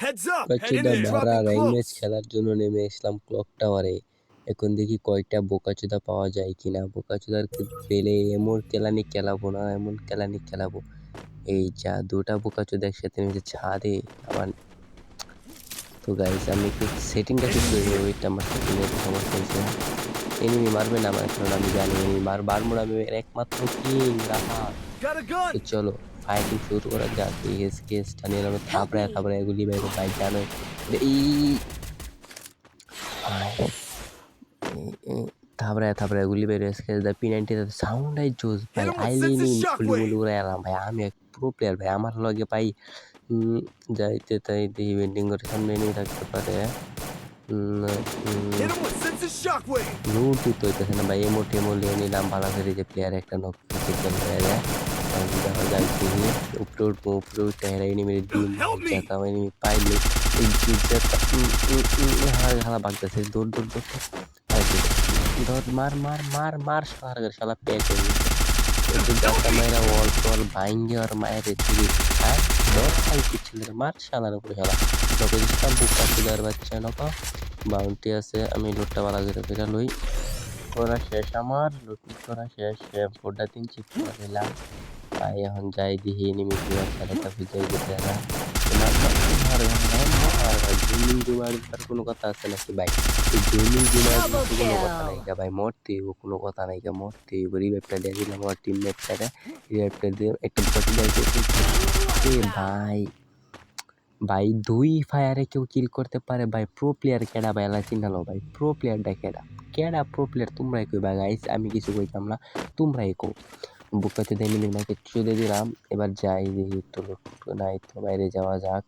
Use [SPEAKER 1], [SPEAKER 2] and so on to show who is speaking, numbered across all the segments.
[SPEAKER 1] Heads up! Head in
[SPEAKER 2] বোকাচোদা
[SPEAKER 1] there.
[SPEAKER 2] মারা
[SPEAKER 1] Dropping
[SPEAKER 2] rank match
[SPEAKER 1] close.
[SPEAKER 2] খেলার জন্য নেমে আসলাম ক্লক টাওয়ারে। এখন দেখি কয়টা বোকাচোদা পাওয়া যায় কিনা। বোকাচোদাকে পেলে এমন কেলানি খেলাবো না, এমন কেলানি খেলাবো। এই যা 2টা বোকাচোদা একসাথে নেমেছে ছাদে আবার। তো গাইস আমি একটু সেটিংটা ঠিক করে নিই। ওইটা আমার সেটিংয়ে একটু সমস্যা হয়েছে। এনিমি মারবে না আমার, কারণ আমি জানি এনিমি মারবো না। আমি একমাত্র কিং রাহাত।
[SPEAKER 1] Got a
[SPEAKER 2] তো
[SPEAKER 1] gun.
[SPEAKER 2] চলো ফাইটিং শুরু করা যাক। এই কেসটা নিয়ে আমি
[SPEAKER 3] Help me!
[SPEAKER 2] থাপড়ায় গুলি মেরবো ভাই, জানোই। এই ভাই থাপড়ায় গুলি বের এসকেস দা P90 সাউন্ড আই জোস
[SPEAKER 1] Hit
[SPEAKER 2] ভাই।
[SPEAKER 1] him with
[SPEAKER 2] আইলেনি
[SPEAKER 1] senses
[SPEAKER 2] ফুলি মুলি
[SPEAKER 1] shockwave.
[SPEAKER 2] উড়াই এলাম ভাই। আমি এক প্রো প্লেয়ার ভাই। আমার লগে ভাই যাইতে তাই দেখি বেন্ডিং করে সামনে এনিমি থাকতে পারে।
[SPEAKER 1] Hit him with senses shockwave.
[SPEAKER 2] লুট দিতে হইতেছে না ভাই। টেমো লিয়ে নিলাম ভালো করে, যে প্লেয়ার একটা নক সিগন্যাল হয়ে যায়। দেখা যায় কি উপরে উঠে হেরা এনিমি ডিম
[SPEAKER 1] Help me.
[SPEAKER 2] যেতাম। এনিমি পাইলে এই হালা বাগতেছে। দৌড় ধর মার শালা পেট হয়ে গেছে। একটু ধাক্কা মাইরা ওয়াল ভাঙ্গে আর মায়ের তুলি। হ্যাঁ ধর খাইছি ছেলের, মার শালার উপরে শালা নক দিতাম। বুকটা চুদার বাচ্চা নক। বাউন্টি আছে, আমি লুটটা ভালো করে লই। করা শেষ আমার, লুট করা শেষ। ফোরটা 3 চিপ করে দিলাম। তাই এখন যাই দিহি এনিমি পুরা খেলাটা বুঝাই গেছে না। গেমিং জুমার তার কোনো কথা আছে নাকি ভাই? এই গেমিং জুমার
[SPEAKER 3] Double
[SPEAKER 2] তো কোনো কথা নাই
[SPEAKER 3] kill!
[SPEAKER 2] ভাই। মরতে হইব, কোনো কথা নাই মরতে হইব। রিভাইভটা দিয়ে দিলাম আমার টিমমেটটারে। রিভাইভটা দিয়ে একটা বসে যাইতে এ ভাই 2 ফায়ারে কেউ কিল করতে পারে ভাই। প্রো প্লেয়ার কেডা ভাই? আল্লাহ চিনালো ভাই। প্রো প্লেয়ারটা কেডা প্রো প্লেয়ার? তোমরাই কইবা গাইস, আমি কিছু কইতাম না, তোমরাই কও। বুকাতে এনিমির মাইকে চুদে দিলাম। এবার যাই দেখি একটু নাই তো বাইরে যাওয়া যাক।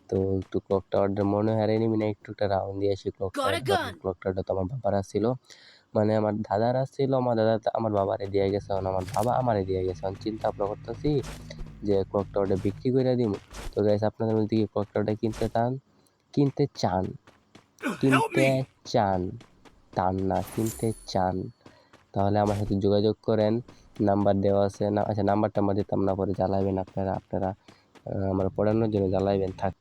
[SPEAKER 2] তো একটু ক্লক টাওয়ারটা মনে হয় এনিমি না, একটু একটা রাউন্ড দিয়ে আসি clock
[SPEAKER 3] Got a
[SPEAKER 2] tower.
[SPEAKER 3] gun!
[SPEAKER 2] Clock টাওয়ারটা তো আমার বাবার ছিল, মানে আমার দাদার ছিল। আমার দাদা আমার বাবারে দিয়ে গেছে, আমার বাবা আমারে দিয়ে গেছে। চিন্তা ভাবনা করতেছি যে ক্লক টাওয়ারটা বিক্রি করে দিব। তো গাইস আপনাদের মধ্যে কি ক্লক টাওয়ারটা কিনতে চান
[SPEAKER 1] Help
[SPEAKER 2] কিনতে
[SPEAKER 1] me.
[SPEAKER 2] চান টান না কিনতে চান, তাহলে আমার সাথে যোগাযোগ করেন। নাম্বার দেওয়া আছে না? আচ্ছা নাম্বারটা আমার দিতাম না, পরে জ্বালাইবেন আপনারা। আমার পড়ানোর জন্য জ্বালাইবেন থাক।